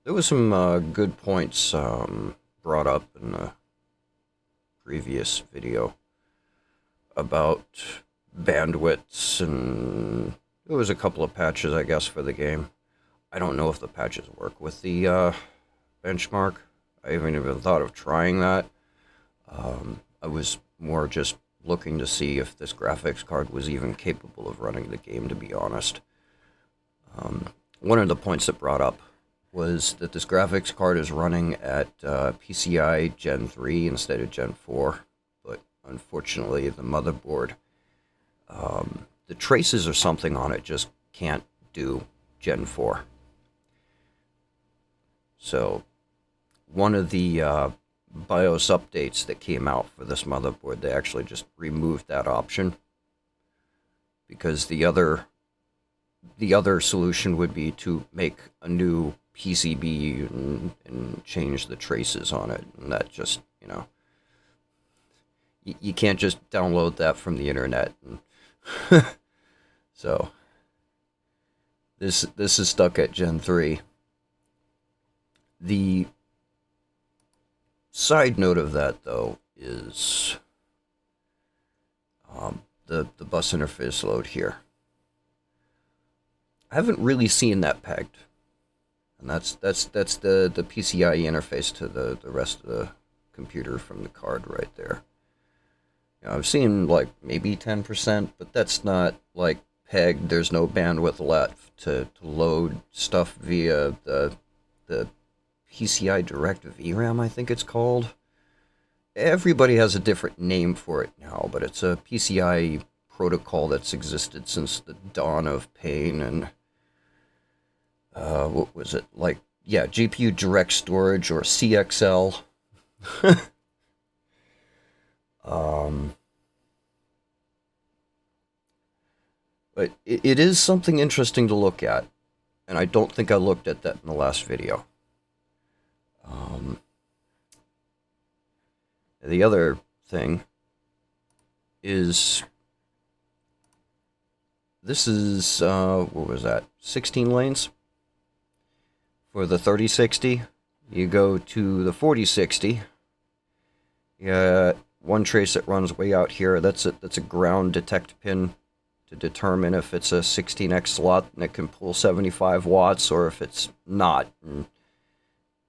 There was some good points brought up in the previous video about bandwidths, and there was a couple of patches, I guess, for the game. I don't know if the patches work with the benchmark. I haven't even thought of trying that. I was more just looking to see if this graphics card was even capable of running the game, to be honest. One of the points that brought up was that this graphics card is running at PCI Gen 3 instead of Gen 4, but unfortunately the motherboard, the traces or something on it just can't do Gen 4. So one of the BIOS updates that came out for this motherboard, they actually just removed that option, because the other solution would be to make a new PCB and change the traces on it, and that just, you can't just download that from the internet. And so this is stuck at Gen 3. The side note of that, though, is the bus interface load here. I haven't really seen that pegged, and that's the PCIe interface to the rest of the computer from the card right there. I've seen like maybe 10%, but that's not like pegged. There's no bandwidth left to load stuff via the PCI Direct VRAM, I think it's called. Everybody has a different name for it now, but it's a PCI protocol that's existed since the dawn of pain. And what was it? Like, yeah, GPU Direct Storage, or CXL. But it is something interesting to look at, and I don't think I looked at that in the last video. The other thing is, this is, what was that, 16 lanes for the 3060. You go to the 4060, you got one trace that runs way out here. That's a ground detect pin to determine if it's a 16x slot and it can pull 75 watts, or if it's not, and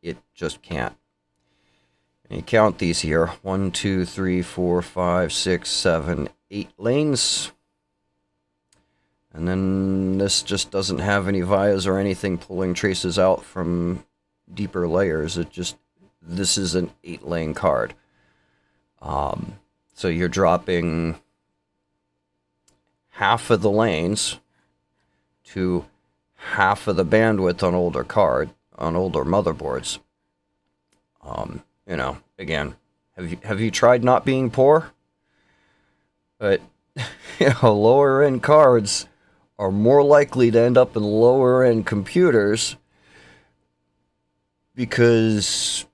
it just can't. And you count these here: 1, 2, 3, 4, 5, 6, 7, 8 lanes. And then this just doesn't have any vias or anything pulling traces out from deeper layers. This is an 8-lane card. So you're dropping half of the lanes to half of the bandwidth on older motherboards. Again, have you tried not being poor? But lower end cards are more likely to end up in lower end computers, because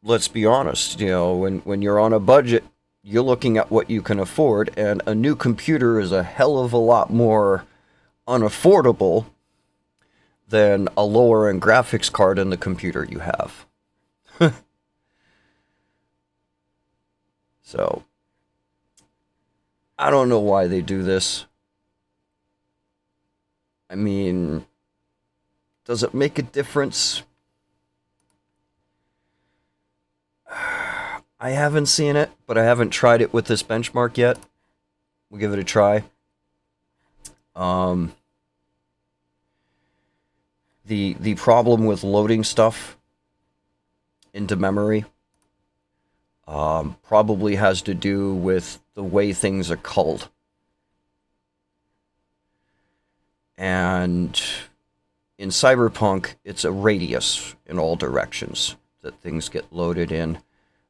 let's be honest, when you're on a budget, you're looking at what you can afford, and a new computer is a hell of a lot more unaffordable than a lower end graphics card in the computer you have. So, I don't know why they do this. I mean, does it make a difference? I haven't seen it, but I haven't tried it with this benchmark yet. We'll give it a try. The problem with loading stuff into memory probably has to do with the way things are culled. And in Cyberpunk, it's a radius in all directions that things get loaded in.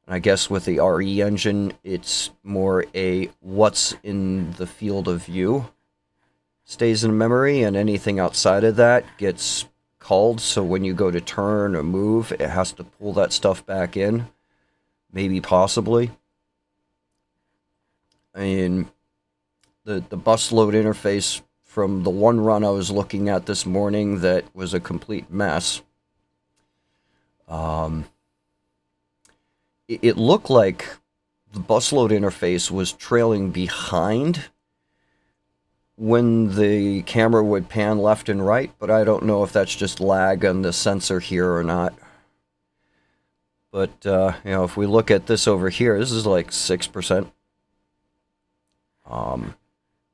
And I guess with the RE engine, it's more a what's in the field of view stays in memory, and anything outside of that gets culled. So when you go to turn or move, it has to pull that stuff back in. Maybe, possibly. I mean, the bus load interface from the one run I was looking at this morning that was a complete mess. It looked like the bus load interface was trailing behind when the camera would pan left and right, but I don't know if that's just lag on the sensor here or not. But, you know, if we look at this over here, this is like 6%.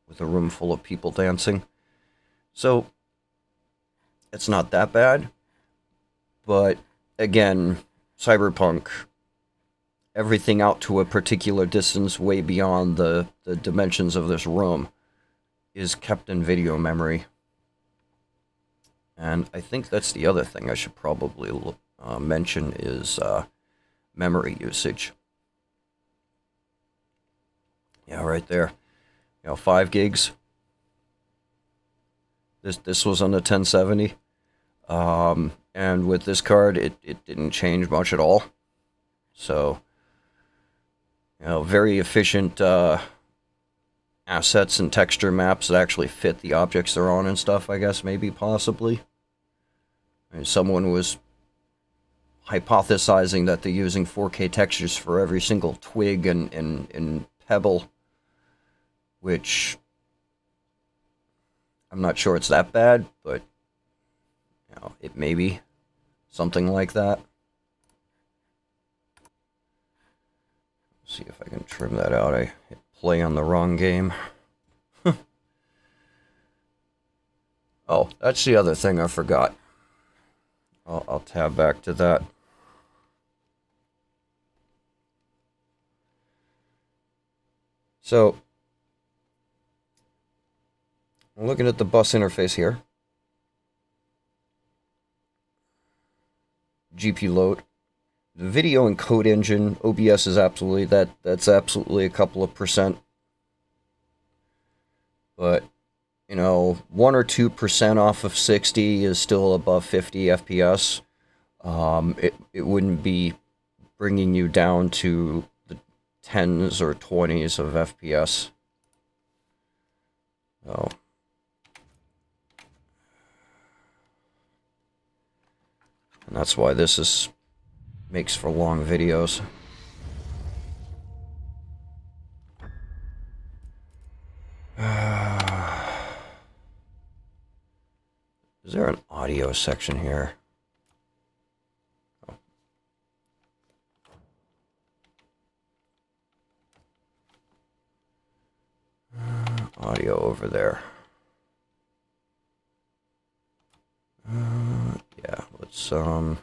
With a room full of people dancing. So, it's not that bad. But, again, Cyberpunk, everything out to a particular distance way beyond the dimensions of this room is kept in video memory. And I think that's the other thing I should probably mention is memory usage. Yeah, right there. You know, 5 gigs. This was on the 1070. And with this card, it didn't change much at all. So, you know, very efficient assets and texture maps that actually fit the objects they're on and stuff, I guess, maybe, possibly. I mean, someone was hypothesizing that they're using 4K textures for every single twig and pebble, which I'm not sure it's that bad, but you know, it may be something like that. Let's see if I can trim that out. I hit play on the wrong game. Oh, that's the other thing I forgot. I'll tab back to that. So, I'm looking at the bus interface here. GPU load. The video encode engine, OBS is absolutely, that's absolutely a couple of percent. But, you know, 1 or 2% off of 60 is still above 50 FPS. It wouldn't be bringing you down to the 10s or 20s of FPS. So, and that's why this makes for long videos. Is there an audio section here? Audio over there. Yeah, let's bring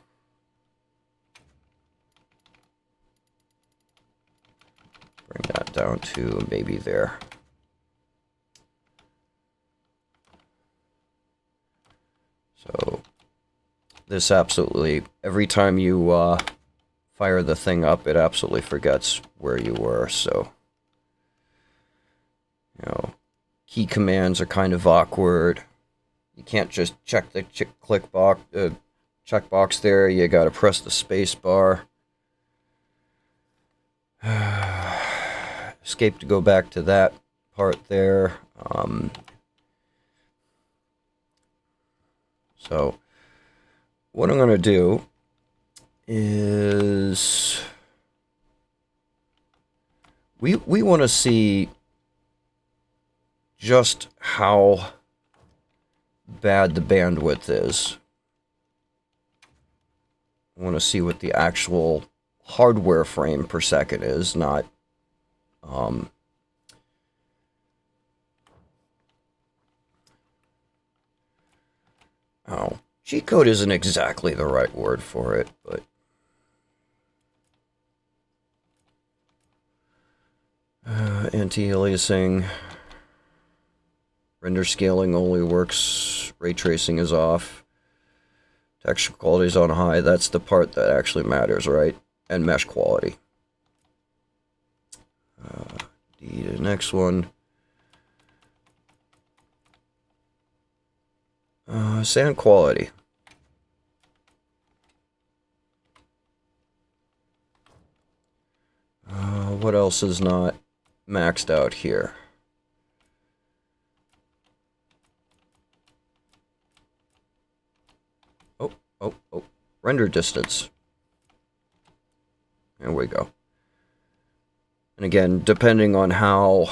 that down to maybe there. So this absolutely, every time you fire the thing up, it absolutely forgets where you were. So, you know, key commands are kind of awkward. You can't just check the checkbox there. You got to press the space bar. Escape to go back to that part there. So what I'm going to do is we want to see just how bad the bandwidth is. I want to see what the actual hardware frame per second is, not oh, cheat code isn't exactly the right word for it, but anti-aliasing, render scaling only works, ray tracing is off, texture quality is on high. That's the part that actually matters, right? And mesh quality. The next one. Sound quality. What else is not maxed out here? Oh. Render distance. There we go. And again, depending on how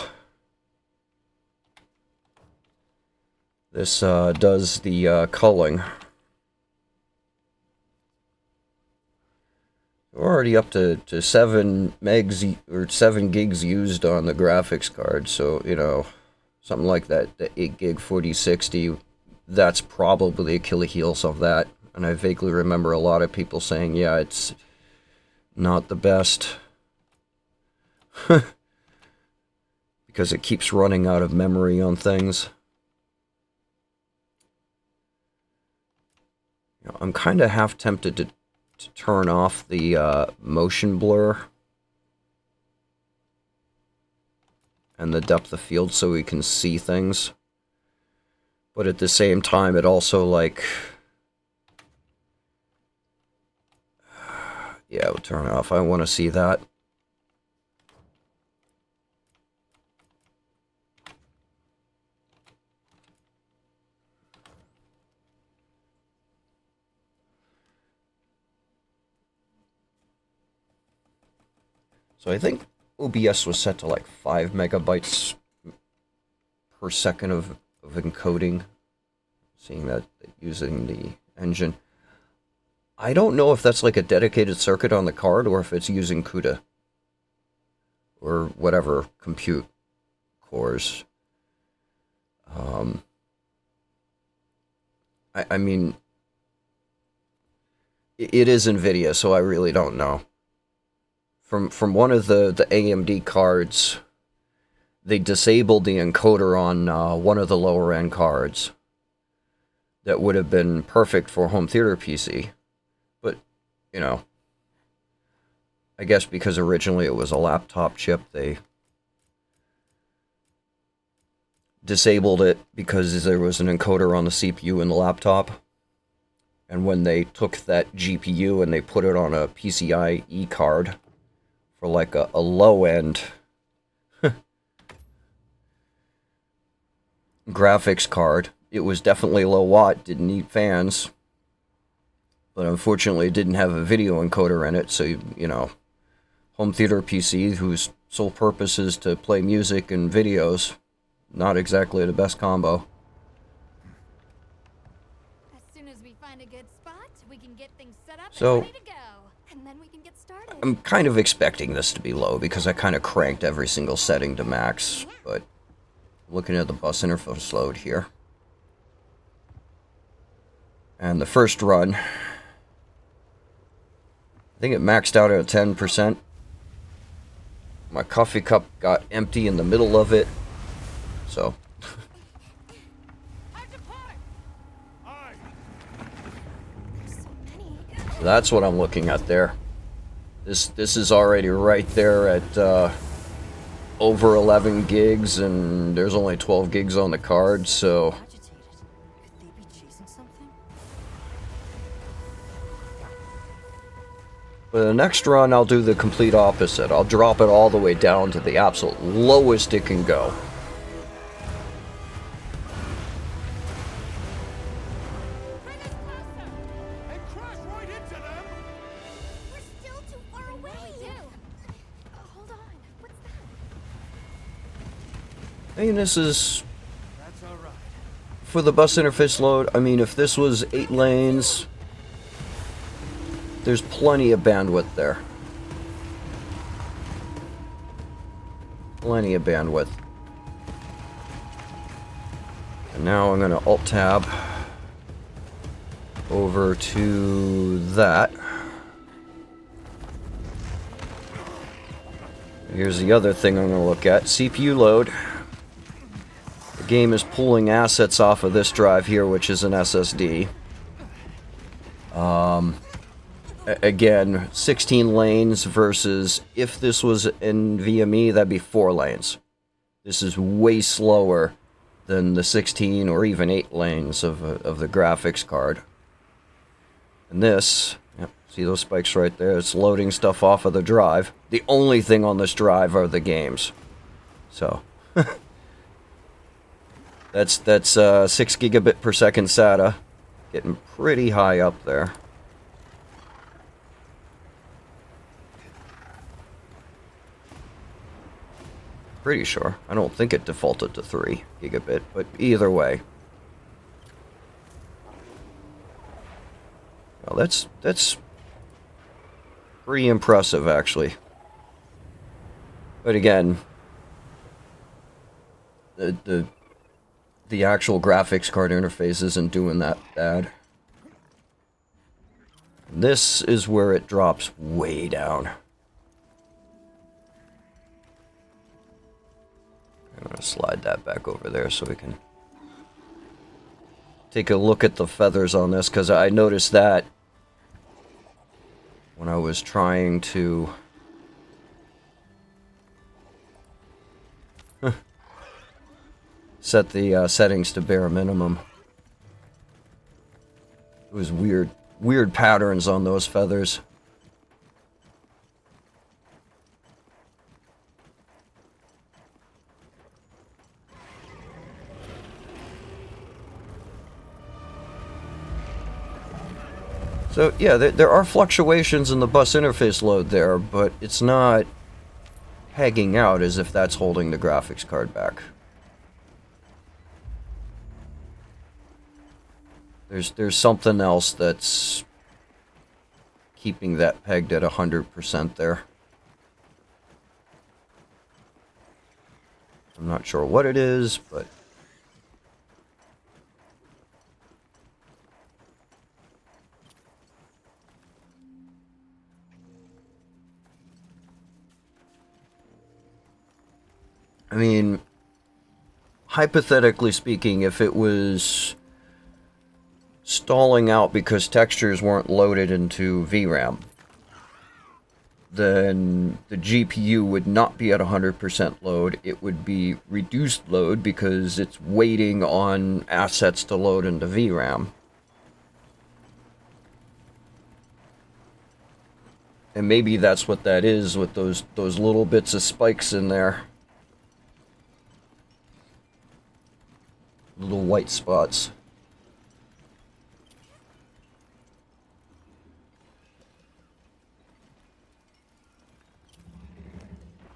this does the culling. We're already up to 7 megs or 7 gigs used on the graphics card, so you know, something like that, the 8 gig 4060, that's probably Achilles heels of that. And I vaguely remember a lot of people saying, yeah, it's not the best because it keeps running out of memory on things. You know, I'm kind of half tempted to turn off the motion blur and the depth of field so we can see things. But at the same time, it also, like... yeah, we'll turn it off. I want to see that. So I think OBS was set to like 5 megabytes per second of encoding, seeing that using the engine. I don't know if that's like a dedicated circuit on the card or if it's using CUDA or whatever compute cores. I mean, it is NVIDIA, so I really don't know. From one of the AMD cards, they disabled the encoder on one of the lower end cards that would have been perfect for home theater PC. But, you know, I guess because originally it was a laptop chip, they disabled it because there was an encoder on the CPU in the laptop. And when they took that GPU and they put it on a PCIe card for like a low-end graphics card, it was definitely low watt, didn't need fans, but unfortunately it didn't have a video encoder in it, so, you know, home theater PC, whose sole purpose is to play music and videos, not exactly the best combo. As soon as we find a good spot, we can get things set up So, and ready to go. And then we can get started. I'm kind of expecting this to be low because I kind of cranked every single setting to max, but looking at the bus interface load here. And the first run, I think it maxed out at 10%. My coffee cup got empty in the middle of it, so. So that's what I'm looking at there. This is already right there at over 11 gigs, and there's only 12 gigs on the card, so. For the next run, I'll do the complete opposite. I'll drop it all the way down to the absolute lowest it can go. I mean, this is for the bus interface load. I mean, if this was 8 lanes, there's plenty of bandwidth there. Plenty of bandwidth. And now I'm going to Alt-Tab over to that. Here's the other thing I'm going to look at. CPU load. The game is pulling assets off of this drive here, which is an SSD. Again, 16 lanes versus, if this was in VME, that'd be 4 lanes. This is way slower than the 16 or even 8 lanes of the graphics card. And this, yep, see those spikes right there? It's loading stuff off of the drive. The only thing on this drive are the games. So, that's 6 gigabit per second SATA, getting pretty high up there. Pretty sure. I don't think it defaulted to 3 gigabit, but either way. Well, that's pretty impressive, actually. But again, the actual graphics card interface isn't doing that bad. This is where it drops way down. I'm going to slide that back over there so we can take a look at the feathers on this, because I noticed that when I was trying to set the settings to bare minimum. It was weird patterns on those feathers. So yeah, there are fluctuations in the bus interface load there, but it's not pegging out as if that's holding the graphics card back. There's something else that's keeping that pegged at 100% there. I'm not sure what it is, but I mean, hypothetically speaking, if it was stalling out because textures weren't loaded into VRAM, then the GPU would not be at 100% load. It would be reduced load because it's waiting on assets to load into VRAM. And maybe that's what that is with those little bits of spikes in there. Little white spots.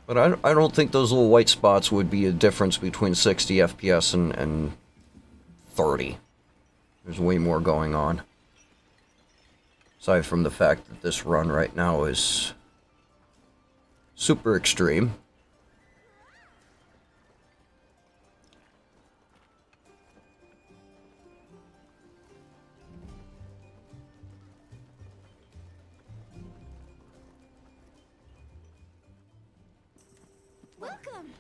But I don't think those little white spots would be a difference between 60 FPS and 30. There's way more going on. Aside from the fact that this run right now is super extreme. Welcome.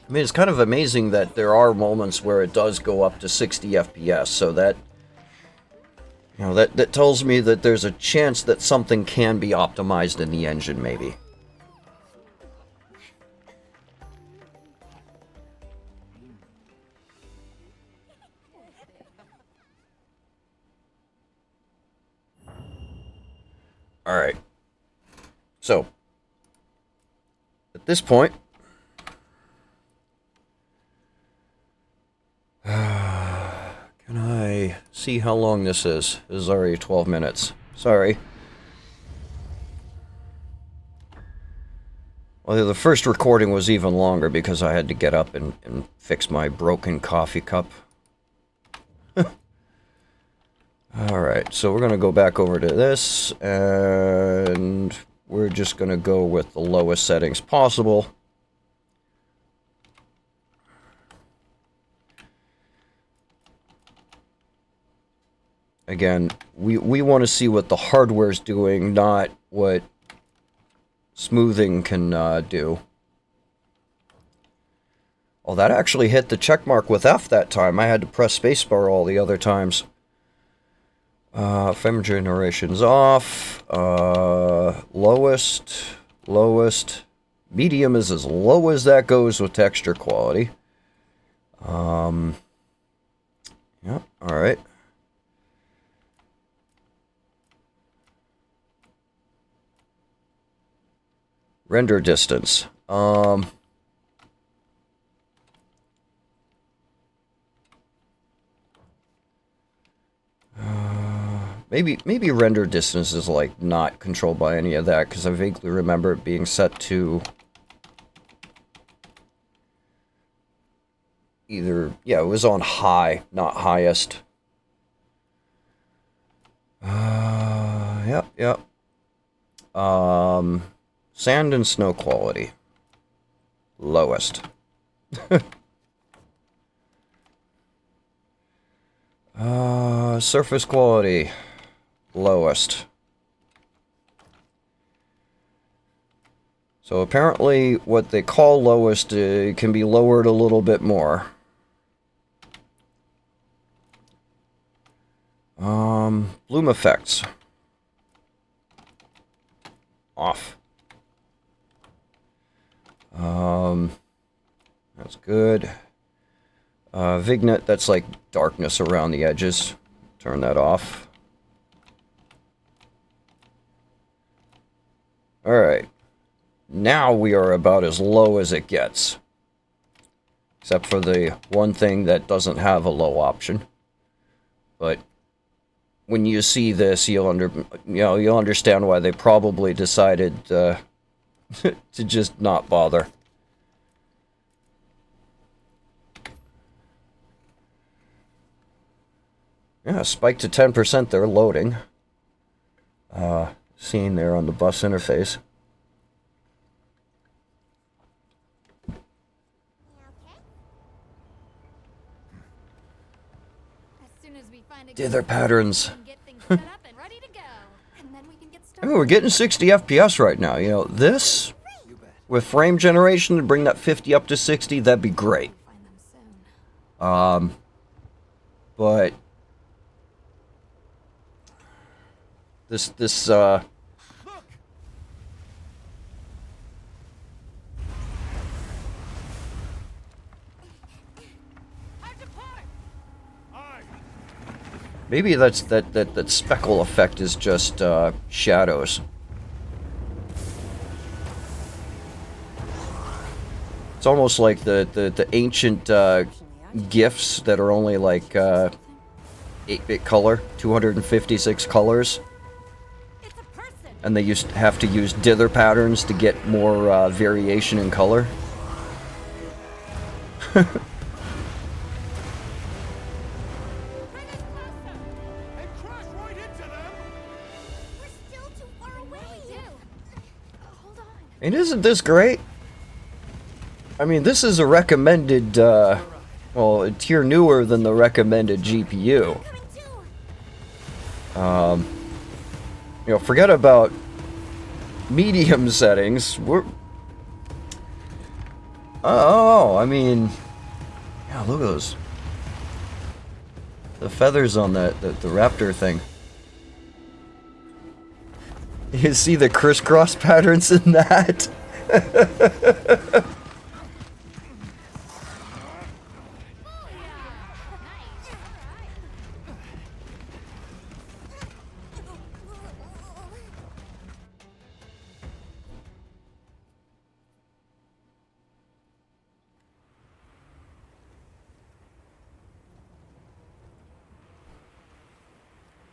I mean, it's kind of amazing that there are moments where it does go up to 60 FPS, so that, you know, that tells me that there's a chance that something can be optimized in the engine, maybe. Alright. So, at this point, can I see how long this is? This is already 12 minutes. Sorry. Well, the first recording was even longer because I had to get up and fix my broken coffee cup. Alright, so we're going to go back over to this, and we're just going to go with the lowest settings possible. Again, we want to see what the hardware's doing, not what smoothing can do. Oh, that actually hit the check mark with F that time. I had to press spacebar all the other times. Frame generation's off. Lowest. Medium is as low as that goes with texture quality. Yeah, alright. Render distance. Maybe render distance is like not controlled by any of that, because I vaguely remember it being set to either, yeah, it was on high, not highest. Yep. Sand and snow quality. Lowest. Surface quality. Lowest. So apparently what they call lowest can be lowered a little bit more. Bloom effects. Off. That's good. Vignette, that's like darkness around the edges. Turn that off. Alright. Now we are about as low as it gets. Except for the one thing that doesn't have a low option. But when you see this, you'll understand why they probably decided to just not bother. Yeah, spike to 10%, they're loading. Seen there on the bus interface. Dither patterns. I mean, we're getting 60 FPS right now. You know, this, with frame generation, to bring that 50 up to 60, that'd be great. But this maybe that's that speckle effect is just shadows. It's almost like the ancient GIFs that are only like 8-bit color, 256 colors. And they used to have to use dither patterns to get more variation in color. And isn't this great? I mean, this is a recommended, well, a tier newer than the recommended GPU. You know, forget about medium settings. I mean, yeah, look at those. The feathers on the raptor thing. You see the crisscross patterns in that?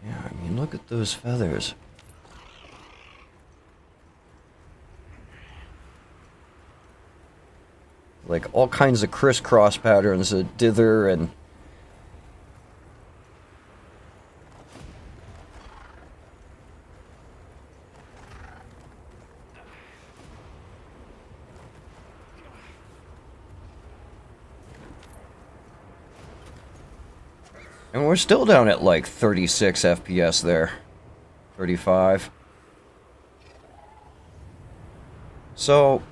Yeah, I mean, look at those feathers. Like all kinds of crisscross patterns, dither and we're still down at like 36 FPS there. 35. So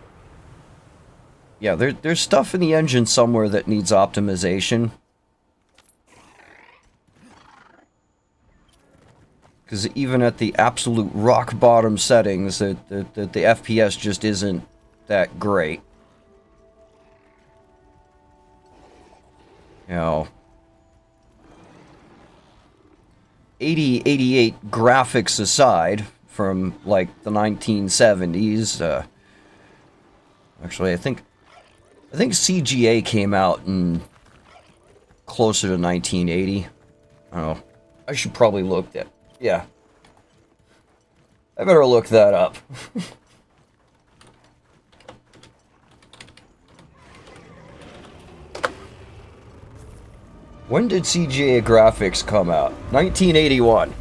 yeah, there's stuff in the engine somewhere that needs optimization. Because even at the absolute rock bottom settings, the FPS just isn't that great. You know, 88 graphics aside from like the 1970s. Actually, I think CGA came out in closer to 1980. I don't know. I should probably look Yeah. I better look that up. When did CGA graphics come out? 1981.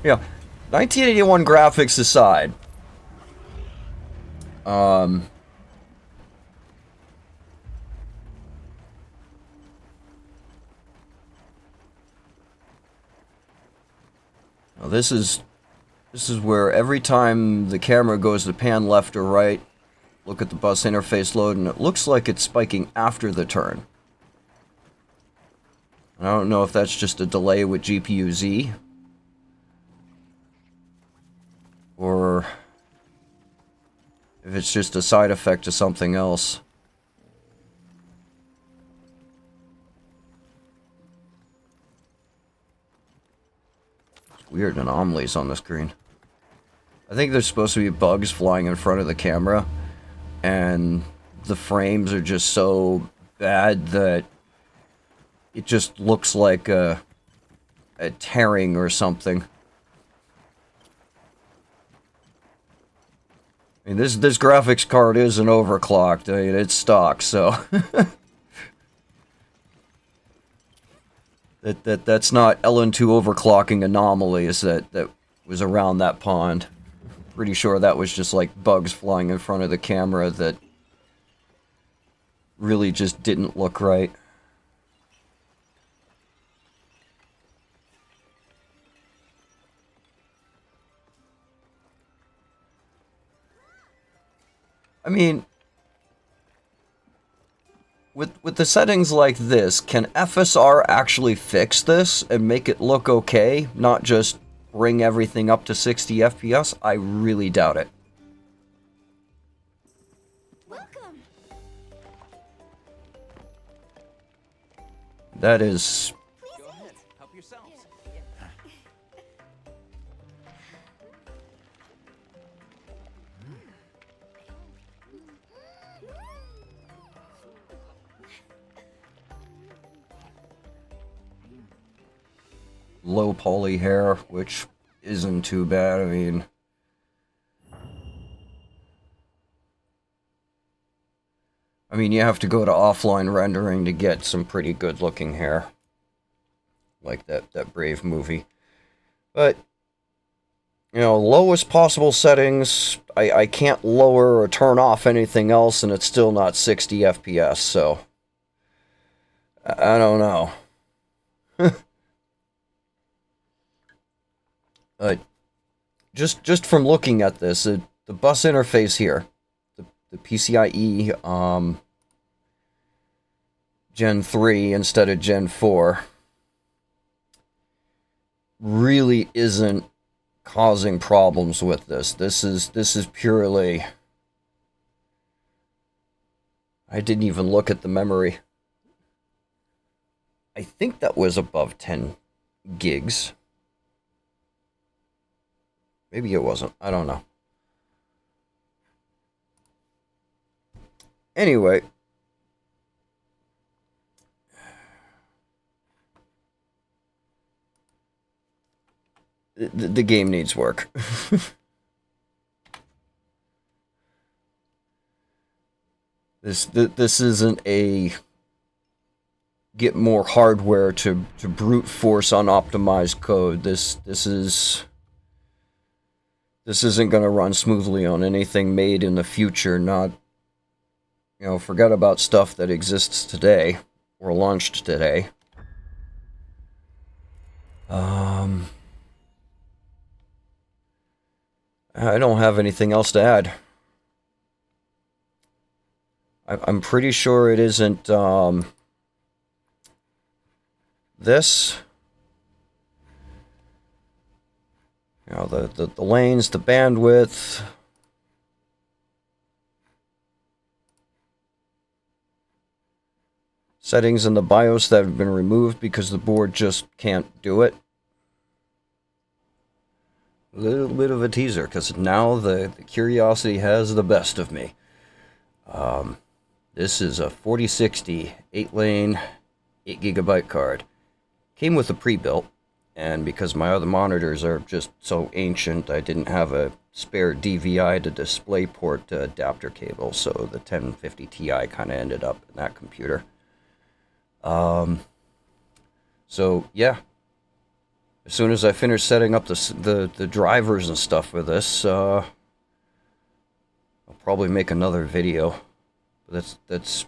Yeah, 1981 graphics aside. Now this is where every time the camera goes to pan left or right, look at the bus interface load, and it looks like it's spiking after the turn. I don't know if that's just a delay with GPU-Z, or if it's just a side effect to something else. It's weird anomalies on the screen. I think there's supposed to be bugs flying in front of the camera, and the frames are just so bad that it just looks like a tearing or something. I mean, this graphics card isn't overclocked. I mean, it's stock, so that's not LN2 overclocking anomalies that was around that pond. Pretty sure that was just like bugs flying in front of the camera that really just didn't look right. I mean, with the settings like this, can FSR actually fix this and make it look okay, not just bring everything up to 60 FPS? I really doubt it. Welcome. That is... Go ahead, help yourselves. low poly hair, which isn't too bad. I mean, you have to go to offline rendering to get some pretty good looking hair. Like that Brave movie. But, you know, lowest possible settings, I can't lower or turn off anything else and it's still not 60 FPS, so... I don't know. Just from looking at this, the bus interface here, the PCIe Gen 3 instead of Gen 4, really isn't causing problems with this. This is purely... I didn't even look at the memory. I think that was above 10 gigs. Maybe it wasn't. I don't know. Anyway. The game needs work. This isn't a get more hardware to brute force unoptimized code. This isn't going to run smoothly on anything made in the future. Not, you know, forget about stuff that exists today or launched today. I don't have anything else to add. I'm pretty sure it isn't this. You know, the lanes, the bandwidth. Settings in the BIOS that have been removed because the board just can't do it. A little bit of a teaser, because now the curiosity has the best of me. This is a 4060 8-lane 8GB card. Came with a pre-built, And because my other monitors are just so ancient, I didn't have a spare DVI to DisplayPort adapter cable, so the 1050 Ti kind of ended up in that computer. So yeah, as soon as I finish setting up the drivers and stuff for this, I'll probably make another video. But that's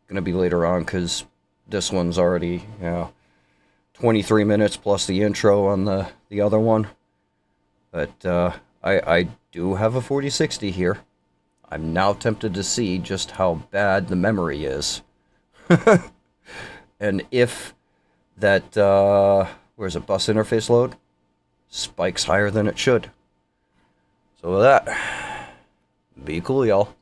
gonna be later on, because this one's already 23 minutes plus the intro on the other one. But I do have a 4060 here. I'm now tempted to see just how bad the memory is. And if that, where's it, bus interface load spikes higher than it should. So with that, be cool, y'all.